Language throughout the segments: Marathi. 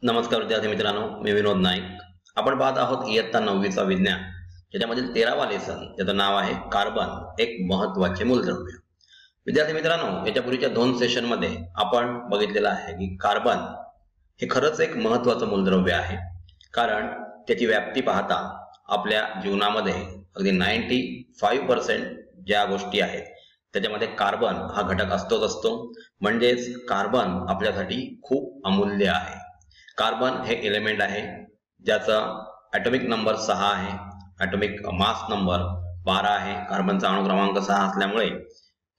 नमस्कार विद्यार्थी मित्रांनो, मी विनोद नाईक. आपण पाहत आहोत इयत्ता 9वीचा विज्ञान, ज्याच्यामधील 13वा लेसन, ज्याचं नाव आहे कार्बन एक महत्त्वाचे मूलद्रव्य. विद्यार्थी मित्रांनो, याच्या पूर्वीच्या 2 सेशनमध्ये आपण बघितलेलं आहे की कार्बन हे खरंच एक महत्त्वाचं मूलद्रव्य आहे. कारण त्याची व्याप्ती पाहता आपल्या जीवनामध्ये अगदी 95% ज्या गोष्टी आहेत त्याच्यामध्ये कार्बन हा घटक असतो. म्हणजेच कार्बन आपल्यासाठी खूप अमूल्य आहे. कार्बन हे एलिमेंट आहे ज्याचा ॲटॉमिक नंबर 6 आहे, ॲटॉमिक मास नंबर 12 आहे. कार्बनचा अणु क्रमांक 6 असल्यामुळे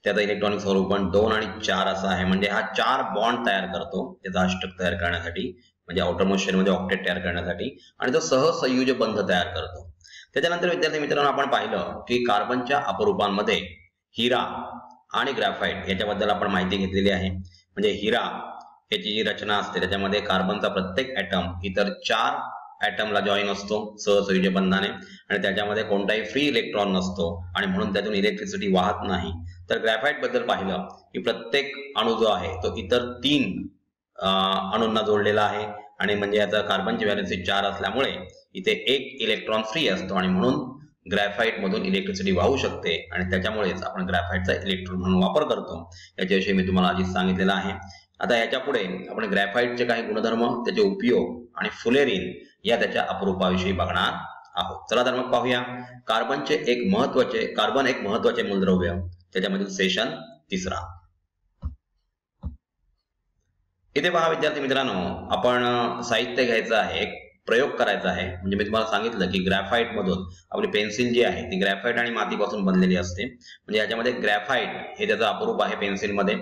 त्याचा इलेक्ट्रॉनिक स्वरूपण 2 आणि 4 असा आहे. म्हणजे हा 4 बॉन्ड तयार करतो त्याचा अष्टक तयार करण्यासाठी, म्हणजे आउटरमोस्ट शेलमध्ये ऑक्टेट तयार करण्यासाठी, आणि तो सहसंयुज बंध तयार करतो. त्याच्यानंतर विद्यार्थी मित्रांनो, आपण पाहिलं की कार्बनच्या अपरूपांमध्ये हिरा आणि ग्रॅफाइट याच्याबद्दल आपण माहिती घेतलेली आहे. म्हणजे हिरा याची जी रचना असते त्याच्यामध्ये कार्बनचा प्रत्येक ॲटम इतर 4 ॲटमला जॉईन असतो सहसंयुज बंधाने, आणि त्याच्यामध्ये कोणताही फ्री इलेक्ट्रॉन नसतो आणि म्हणून त्यातून इलेक्ट्रिसिटी वाहत नाही. तर ग्रॅफाइट बद्दल पाहिलं की प्रत्येक अणू जो आहे तो इतर 3 अणूंना जोडलेला आहे, आणि म्हणजे याचा कार्बनची व्हॅलेन्सी 4 असल्यामुळे इथे 1 इलेक्ट्रॉन फ्री असतो आणि म्हणून ग्रॅफाइट मधून इलेक्ट्रिसिटी वाहू शकते, आणि त्याच्यामुळेच आपण ग्रॅफाइटचा इलेक्ट्रोड म्हणून वापर करतो. याच्याविषयी मी तुम्हाला आधीच सांगितलेलं आहे. आता याच्या पुढे आपण ग्रॅफाइटचे काही गुणधर्म, त्याचे उपयोग आणि फुलेरिन या त्याच्या अपरूपाविषयी बघणार आहोत. चला तर मग पाहूया. कार्बन एक महत्त्वाचे मूलद्रव्य, त्याच्यामधील सेशन 3. इथे पहा विद्यार्थी मित्रांनो, आपण साहित्य घ्यायचं आहे, एक प्रयोग करायचा आहे. म्हणजे मी तुम्हाला सांगितलं की ग्रॅफाइट मधून आपली पेन्सिल जी आहे ती ग्रॅफाइट आणि मातीपासून बनलेली असते. म्हणजे याच्यामध्ये ग्रॅफाइट हे त्याचा अपरूप आहे पेन्सिल मध्ये,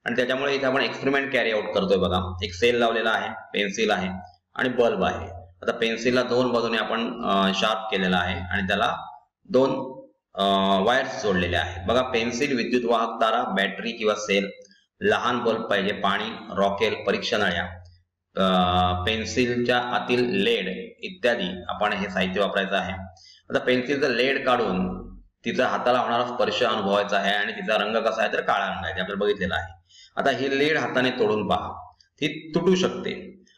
आणि त्याच्यामुळे इथे आपण एक्सपेरिमेंट कॅरी आउट करतोय. बघा, एक सेल लावलेला आहे, पेन्सिल आहे आणि बल्ब आहे. आता पेन्सिलला 2 बाजूने आपण शार्प केलेला आहे आणि त्याला 2 वायर्स जोडलेल्या आहेत. बघा, पेन्सिल, विद्युत वाहक तारा, बॅटरी किंवा सेल, लहान बल्ब पाहिजे, पाणी, रॉकेल, परीक्षा नळ्या, पेन्सिलच्या आतील लेड इत्यादी आपण हे साहित्य वापरायचं आहे. आता पेन्सिलचं लेड काढून तिचा हाताला होणारा स्पर्श अनुभवायचा आहे, आणि तिचा रंग कसा आहे तर काळा रंग आहे, ते आपल्याला बघितलेला आहे. आता ही लेड हाताने तोडून पहा, ती तुटू शकते.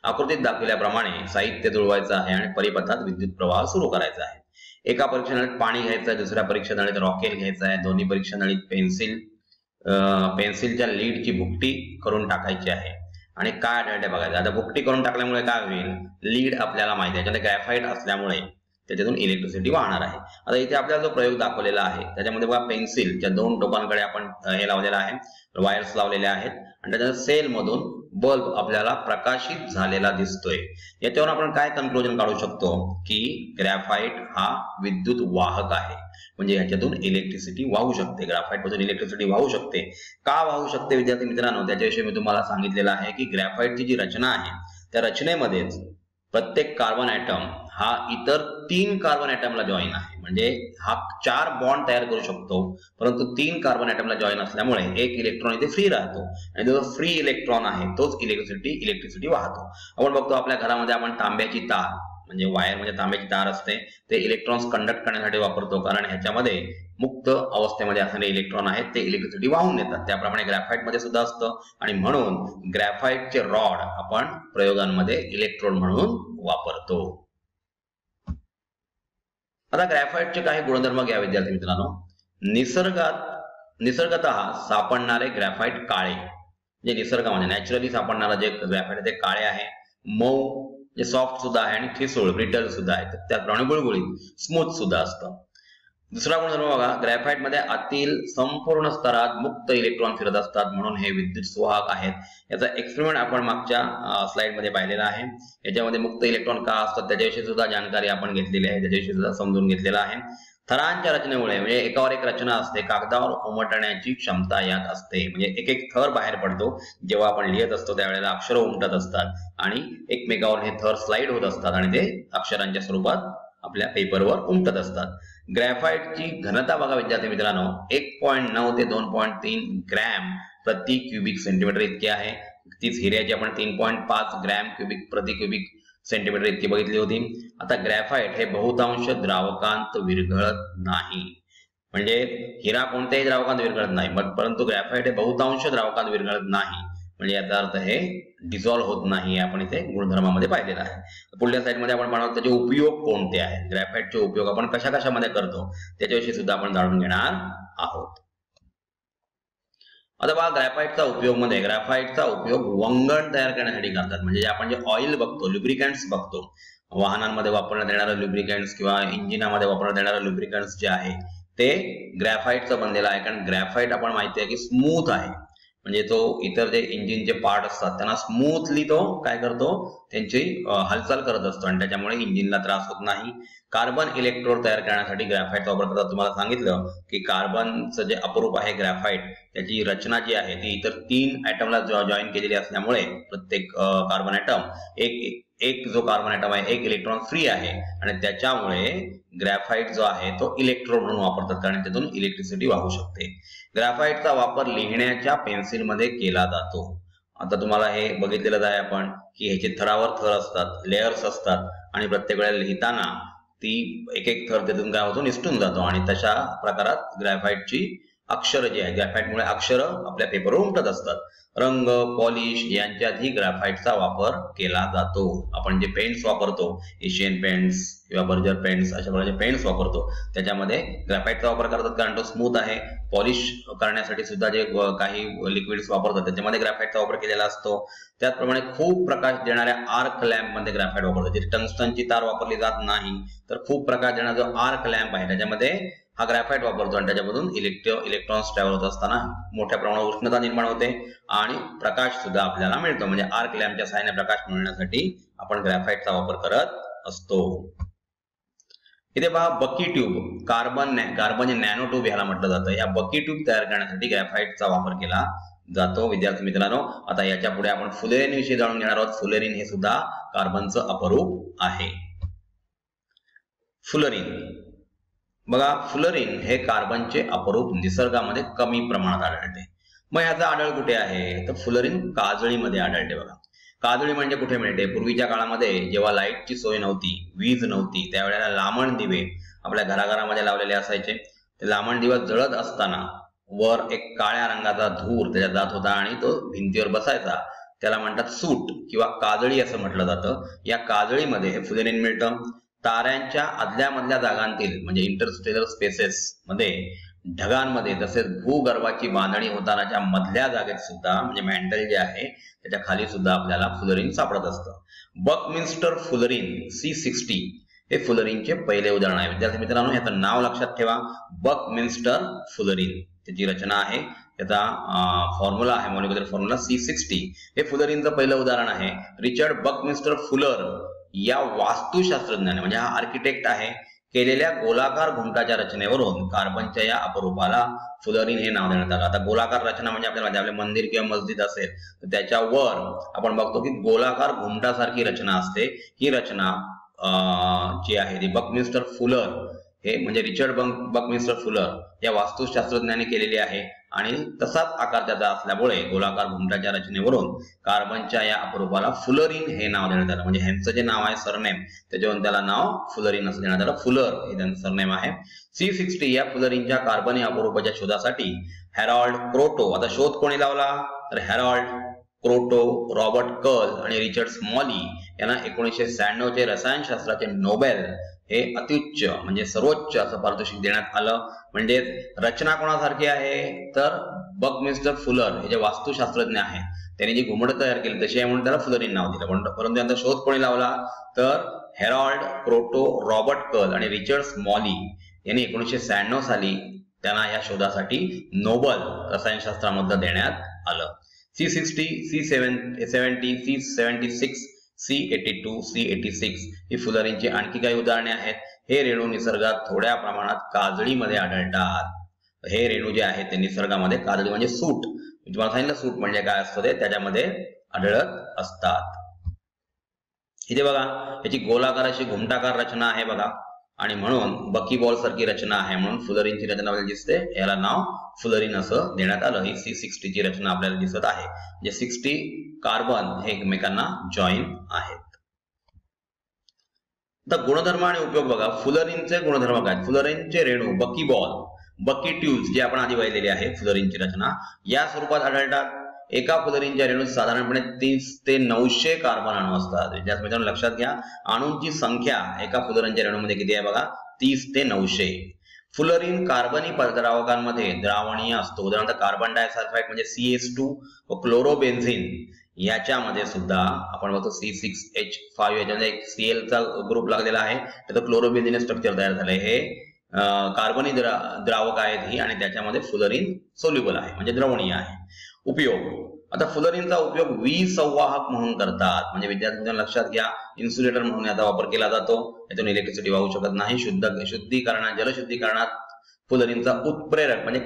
आकृतीत दाखवल्याप्रमाणे साहित्य जुळवायचं आहे आणि परिपथात विद्युत प्रवाह सुरू करायचा आहे. एका परीक्षा नळीत पाणी घ्यायचं आहे, दुसऱ्या परीक्षा नळीत रॉकेल घ्यायचं आहे. दोन्ही परीक्षा नळीत पेन्सिलच्या लीडची भुकटी करून टाकायची आहे आणि काय आढळते बघायचं. आता भुकटी करून टाकल्यामुळे काय होईल, लीड आपल्याला माहिती आहे त्याच्यामध्ये ग्रॅफाइट असल्यामुळे त्याच्यातून इलेक्ट्रिसिटी वाहणार आहे. आता इथे आपल्याला जो प्रयोग दाखवलेला आहे त्याच्यामध्ये बघा, पेन्सिलच्या 2 टोकांकडे आपण हे लावलेलं आहे, वायर्स लावलेल्या आहेत, आणि त्याच्या सेल मधून बल्ब आपल्याला प्रकाशित झालेला दिसतोय. याच्यावर आपण काय कन्क्लुजन काढू शकतो की ग्रॅफाइट हा विद्युत वाहक आहे. म्हणजे ह्याच्यातून इलेक्ट्रिसिटी वाहू शकते, ग्रॅफाइट मधून इलेक्ट्रिसिटी वाहू शकते. का वाहू शकते विद्यार्थी मित्रांनो, त्याच्याविषयी मी तुम्हाला सांगितलेलं आहे की ग्रॅफाइटची जी रचना आहे त्या रचनेमध्येच प्रत्येक कार्बन ॲटम हा इतर 3 कार्बन ॲटमला जॉईन आहे. म्हणजे हा 4 बॉन्ड तयार करू शकतो, परंतु 3 कार्बन ॲटमला जॉईन असल्यामुळे 1 इलेक्ट्रॉन इथे फ्री राहतो, आणि जो फ्री इलेक्ट्रॉन आहे तोच इलेक्ट्रिसिटी वाहतो. आपण बघतो आपल्या घरामध्ये आपण तांब्याची तार, म्हणजे वायर म्हणजे तांब्याची तार असते, ते इलेक्ट्रॉन्स कंडक्ट करण्यासाठी वापरतो. कारण ह्याच्यामध्ये मुक्त अवस्थेमध्ये असणारे इलेक्ट्रॉन आहेत ते इलेक्ट्रिसिटी वाहून नेतात. त्याप्रमाणे ग्रॅफाइट मध्ये सुद्धा असतं, आणि म्हणून ग्रॅफाइटचे रॉड आपण प्रयोगांमध्ये इलेक्ट्रोड म्हणून वापरतो. आता ग्रॅफाइटचे काही गुणधर्म घ्या विद्यार्थी मित्रांनो. निसर्गतः सापडणारे ग्रॅफाइट काळे, जे निसर्गामध्ये नॅचरली सापडणारा जे ग्रॅफाइट ते काळे आहे. मऊ जे सॉफ्ट सुद्धा आहे, आणि ठिसूळ ब्रिटल सुद्धा आहे, त्याचप्रमाणे गुळगुळीत स्मूथ सुद्धा असतं. दुसरा गुणधर्म बघा, ग्रॅफाइट मध्ये आतील संपूर्ण स्तरात मुक्त इलेक्ट्रॉन फिरत असतात, म्हणून हे विद्युत सुवाहक आहेत. याचा एक्सपेरिमेंट आपण मागच्या स्लाइड मध्ये पाहिलेला आहे. याच्यामध्ये मुक्त इलेक्ट्रॉन का असतात त्याच्याविषयी सुद्धा जानकारी आपण घेतलेली आहे, त्याच्याविषयी सुद्धा समजून घेतलेला आहे. थरांच्या रचनेमुळे, म्हणजे एकावर एक रचना असते, कागदावर उमटण्याची क्षमता यात असते. म्हणजे एक थर बाहेर पडतो, जेव्हा आपण लिहित असतो त्यावेळेला अक्षर उमटत असतात आणि एकमेकावर हे थर स्लाइड होत असतात, आणि ते अक्षरांच्या स्वरूपात आपल्या पेपरवर उमटत असतात. ग्रॅफाइटची घनता बघा विद्यार्थी मित्रांनो, 1.9 ते 2.3 ग्रॅम प्रति क्युबिक सेंटीमीटर इतकी आहे. तीच हिऱ्याची आपण 3.5 ग्रॅम प्रति क्युबिक सेंटीमीटर इतकी बघितली होती. आता ग्रॅफाइट हे बहुतांश द्रावकांत विरघळत नाही. म्हणजे हिरा कोणत्याही द्रावकांत विरघळत नाही, परंतु ग्रॅफाइट हे बहुतांश द्रावकांत विरघळत नाही. म्हणजे याचा अर्थ हे डिझॉल्व्ह होत नाही, आपण इथे गुणधर्मामध्ये पाहिलेला आहे. पुढल्या साईडमध्ये आपण पाहणार त्याचे उपयोग कोणते आहेत, ग्रॅफाइटचे उपयोग आपण कशा कशामध्ये करतो त्याच्याविषयी सुद्धा आपण जाणून घेणार आहोत. आता पहा, ग्रॅफाइटचा उपयोग वंगण तयार करण्यासाठी करतात. म्हणजे आपण जे ऑइल बघतो, लुब्रिकंट्स बघतो, वाहनांमध्ये वापरण्यात येणारे लुब्रिकंट्स किंवा इंजिनामध्ये वापरण्यात येणारे लुब्रिकंट्स जे आहे ते ग्रॅफाइटचं बनलेलं आहे. कारण ग्रॅफाइट आपण माहिती आहे की स्मूथ आहे, म्हणजे तो इतर जे इंजिनचे पार्ट असतात त्यांना स्मूथली तो काय करतो, त्यांची हालचाल करत असतो आणि त्याच्यामुळे इंजिनला त्रास होत नाही. कार्बन इलेक्ट्रोड तयार करण्यासाठी ग्रॅफाइटचा वापर करतात. तुम्हाला सांगितलं की कार्बनचं जे अपरूप आहे ग्रॅफाइट, त्याची रचना जी आहे ती इतर 3 ऍटमला जॉईन केलेली असल्यामुळे प्रत्येक कार्बन ऍटम एक जो कार्बन ऍटम आहे एक इलेक्ट्रॉन फ्री आहे आणि त्याच्यामुळे ग्रॅफाइट जो आहे तो इलेक्ट्रोड म्हणून वापरतात, कारण त्यातून इलेक्ट्रिसिटी वाहू शकते. ग्रॅफाइटचा वापर लिहिण्याच्या पेन्सिलमध्ये केला जातो. आता तुम्हाला हे बघितलेलं आहे आपण की ह्याचे थरावर थर असतात, लेयर्स असतात आणि प्रत्येक वेळेला लिहिताना ती एक एक थर त्यातून काय होतो, निसटून जातो आणि तशा प्रकारात ग्रॅफाइटची अक्षर जी आहे, ग्रॅफाइटमुळे अक्षर आपल्या पेपरवर उमटत असतात. रंग, पॉलिश यांच्यातही ग्रॅफाइटचा वापर केला जातो. आपण जे पेंट्स वापरतो, एशियन पेंट्स किंवा बर्जर पेंट्स अशा प्रकारचे पेंट्स वापरतो त्याच्यामध्ये ग्रॅफाइटचा वापर करतात, कारण तो स्मूथ आहे. पॉलिश करण्यासाठी सुद्धा जे काही लिक्विड्स वापरतात त्याच्यामध्ये ग्रॅफाइटचा वापर केलेला असतो. त्याचप्रमाणे खूप प्रकाश देणाऱ्या आर्क लॅम्प मध्ये ग्रॅफाइट वापरतात. जिथे टंगस्टनची तार वापरली जात नाही तर खूप प्रकाश देणारा जो आर्क लॅम्प आहे त्याच्यामध्ये हा ग्रॅफाइट वापरतो आणि त्याच्यामधून इलेक्ट्रॉन्स ट्रॅव्हल होत असताना मोठ्या प्रमाणात उष्णता निर्माण होते आणि प्रकाश सुद्धा आपल्याला मिळतो. म्हणजे आर्क लॅम्पच्या सहाय्याने प्रकाश मिळवण्यासाठी आपण ग्रॅफाइटचा वापर करत असतो. इथे पहा, बकी ट्यूब, कार्बन नॅनो ट्यूब याला म्हटलं जातं. या बकी ट्यूब तयार करण्यासाठी ग्रॅफाइटचा वापर केला जातो. विद्यार्थी मित्रांनो, आता याच्या पुढे आपण फुलेरिन विषयी जाणून घेणार आहोत. फुलेरिन हे सुद्धा कार्बनचं अपरूप आहे. फुलरिन बघा, फुलरिन हे कार्बनचे अपरूप निसर्गामध्ये कमी प्रमाणात आढळते. मग याचा आढळ कुठे आहे, तर फुलरिन काजळीमध्ये आढळते. बघा, काजळी म्हणजे कुठे मिळते, पूर्वीच्या काळामध्ये जेव्हा लाईटची सोय नव्हती, वीज नव्हती, त्यावेळेला लांबण दिवे आपल्या घराघरामध्ये लावलेले असायचे. ते लांबण दिवा जळत असताना वर एक काळ्या रंगाचा धूर त्याच्यात जात होता आणि तो भिंतीवर बसायचा. त्याला म्हणतात सूट किंवा काजळी असं म्हटलं जातं. या काजळीमध्ये हे फुलरिन मिळतं. ताऱ्यांच्या आदल्या मधल्या जागांतील म्हणजे इंटरस्टेलर स्पेसेस मध्ये, ढगांमध्ये, तसेच भूगर्भाची बांधणी होतानाच्या मधल्या जागेत सुद्धा म्हणजे मॅन्टल जे आहे त्याच्या खाली सुद्धा आपल्याला फुलरिन सापडत असतं. बकमिन्स्टर फुलरिन C60 हे फुलरिनचे पहिले उदाहरण आहे. विद्यार्थी मित्रांनो, याचं नाव लक्षात ठेवा, बकमिन्स्टर फुलरिन. त्याची रचना आहे, त्याचा फॉर्म्युला आहे, मॉलिक्युलर फॉर्म्युला C60. हे फुलरिनचं पहिलं उदाहरण आहे. रिचर्ड बकमिन्स्टर फुलर या वास्तुशास्त्रज्ञाने, म्हणजे हा आर्किटेक्ट आहे, केलेल्या गोलाकार घुमटाच्या रचनेवरून कार्बनच्या या अपरूपाला फुलरिन हे नाव देण्यात आलं. आता गोलाकार रचना म्हणजे आपल्याला आपले मंदिर किंवा मस्जिद असेल तर त्याच्यावर आपण बघतो की गोलाकार घुमटासारखी रचना असते. ही रचना जी आहे ती बकमिन्स्टर फुलर हे म्हणजे रिचर्ड बकमिन्स्टर फुलर या वास्तुशास्त्रज्ञाने केलेली आहे आणि तसाच आकार त्याचा असल्यामुळे गोलाकार घुमटाच्या रचनेवरून कार्बनच्या या अपरूपाला फुलरिन हे नाव देण्यात आलं. म्हणजे ह्यांचं जे नाव आहे सरनेम त्याच्यावरून त्याला नाव फुलरिन असं देण्यात आलं. फुलर हे त्यांचं सरनेम आहे. C60 या फुलरिनच्या कार्बनी अपरूपाच्या शोधासाठी हॅरॉल्ड क्रोटो, आता शोध कोणी लावला तर हॅरॉल्ड क्रोटो, रॉबर्ट कर्ल आणि रिचर्ड स्मॉली यांना 1996 चे रसायनशास्त्राचे नोबेल हे अत्युच्च म्हणजे सर्वोच्च असं पारितोषिक देण्यात आलं. म्हणजे रचना कोणासारखी आहे तर बकमिन्स्टर फुलर हे जे वास्तुशास्त्रज्ञ आहेत त्यांनी जी घुमट तयार केली तशी आहे म्हणून त्याला फुलरिन नाव दिलं. परंतु यांचा शोध कोणी लावला तर हॅरॉल्ड क्रोटो, रॉबर्ट कर्ल आणि रिचर्ड स्मॉली यांनी 1996 साली त्यांना या शोधासाठी नोबेल रसायनशास्त्रामध्ये देण्यात आलं. C60, C70, C76, C82, C86 ही फुलरिनची आणखी काही उदाहरणे आहेत. हे रेणू निसर्गात थोड्या प्रमाणात काजळीमध्ये आढळतात. हे रेणू जे आहेत ते निसर्गामध्ये काजळी म्हणजे सूट, तुम्हाला सांगितलं सूट म्हणजे काय असतं ते, त्याच्यामध्ये आढळत असतात. इथे बघा, याची गोलाकार अशी घुमटाकार रचना आहे बघा आणि म्हणून बकीबॉल सारखी रचना आहे म्हणून फुलरिनची रचना आपल्याला दिसते. याला नाव फुलरिन असं देण्यात आलं. ही C60 ची रचना आपल्याला दिसत आहे. म्हणजे 60 कार्बन हे एकमेकांना जॉईन आहेत. तर गुणधर्म आणि उपयोग बघा. फुलरिनचे गुणधर्म काय, फुलरिनचे रेणू बकीबॉल, बकी ट्यूब्स जे आपण आधी पाहिलेले आहे फुलरिनची रचना या स्वरूपात आढळतात. एका फुलरीनच्या रेणूत साधारणपणे 30 ते 900 कार्बन अणू असतात. विद्यार्थी मित्रांनो लक्षात घ्या, अणूंची संख्या एका फुलरीनच्या रेणूमध्ये किती आहे बघा, 30 ते 900. फुलरीन कार्बनी द्रावकांमध्ये द्रावणीय असतो. उदाहरणार्थ कार्बन डायसल्फाइड म्हणजे CH2 व क्लोरोबेन्झिन याच्यामध्ये सुद्धा आपण बघतो C6H5 याच्यामध्ये एक Cl चा ग्रुप लागलेला आहे, त्याचं क्लोरोबेन्झिन स्ट्रक्चर तयार झालंय. हे कार्बनी द्रावक आहेत ही, आणि त्याच्यामध्ये फुलरीन सोल्युबल आहे म्हणजे द्रवणीय आहे. उपयोग, आता फुलरीनचा उपयोग विसंवाहक म्हणून करतात. म्हणजे विद्यार्थ्यांच्या लक्षात घ्या, इन्सुलेटर म्हणून याचा वापर केला जातो. यातून इलेक्ट्रिसिटी वाहू शकत नाही. जलशुद्धीकरणात फुलरीनचा उत्प्रेरक म्हणजे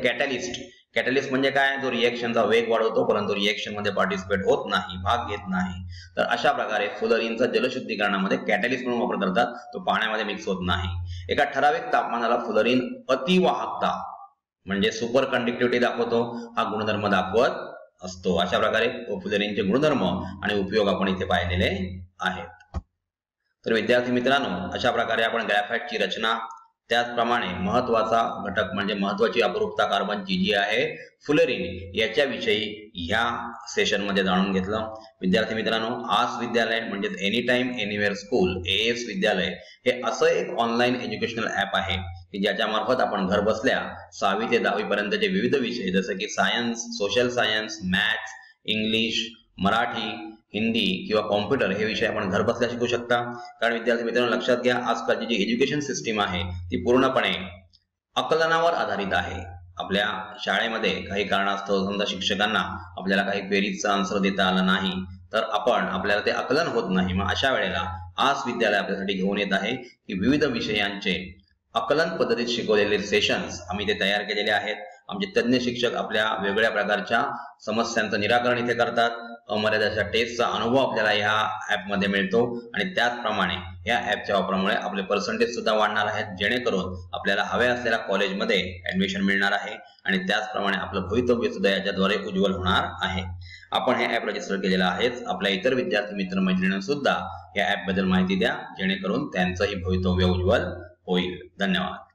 कॅटलिस्ट म्हणजे काय, जो रिएक्शनचा वेग वाढवतो परंतु रिएक्शन मध्ये पार्टिसिपेट होत नाही, भाग घेत नाही. तर अशा प्रकारे फुलरीनचा जलशुद्धीकरणामध्ये कॅटलिस्ट म्हणून वापर करतात. तो पाण्यामध्ये मिक्स होत नाही. एका ठराविक तापमानाला फुलरीन अतिवाहकता म्हणजे सुपर कंडक्टिव्हिटी दाखवतो, हा गुणधर्म दाखवत असतो. अशा प्रकारे फुलरीनचे गुणधर्म आणि उपयोग आपण इथे पाहिलेले आहेत. तर विद्यार्थी मित्रांनो, अशा प्रकारे आपण ग्रॅफाइटची रचना, त्याचप्रमाणे महत्वाचा घटक म्हणजे महत्वाची अपरूपता कार्बनची जी आहे फुलरीन, याच्याविषयी ह्या सेशन मध्ये जाणून घेतलं. विद्यार्थी मित्रांनो, आस विद्यालय म्हणजे any time anywhere school AS विद्यालय हे असं एक ऑनलाईन एज्युकेशनल ऍप आहे की ज्याच्या मार्फत आपण घर बसल्या 6वी ते 10वी पर्यंतचे विविध विषय जसे की science, social science, maths, English, Marathi, Hindi किंवा कॉम्प्युटर हे विषय आपण घर बसल्या शिकू शकता. कारण विद्यार्थी मित्रांनो लक्षात घ्या, आजकालची जी एज्युकेशन सिस्टीम आहे ती पूर्णपणे आकलनावर आधारित आहे. आपल्या शाळेमध्ये काही कारणास्तव समजा शिक्षकांना आपल्याला काही क्वेरीजचा आन्सर देता आला नाही तर आपल्याला ते आकलन होत नाही. मग अशा वेळेला आस विद्यालय आपल्यासाठी घेऊन येत आहे की विविध विषयांचे आकलन पद्धतीत शिकवलेले सेशन्स आम्ही ते तयार केलेले आहेत. आमचे तज्ञ शिक्षक आपल्या वेगळ्या प्रकारच्या समस्यांचं निराकरण इथे करतात. अमर्याद टेस्टचा अनुभव आपल्याला ह्या ऍप मध्ये मिळतो आणि त्याचप्रमाणे या ऍपच्या वापरामुळे आपले पर्सेंटेज सुद्धा वाढणार आहेत, जेणेकरून आपल्याला हव्या असलेल्या कॉलेजमध्ये ऍडमिशन मिळणार आहे आणि त्याचप्रमाणे आपलं भवितव्य सुद्धा याच्याद्वारे उज्ज्वल होणार आहे. आपण हे ऍप रजिस्टर केलेलं आहेच. आपल्या इतर विद्यार्थी मित्र मैत्रिणींना सुद्धा या ऍप बद्दल माहिती द्या, जेणेकरून त्यांचंही भवितव्य उज्ज्वल होईल. धन्यवाद.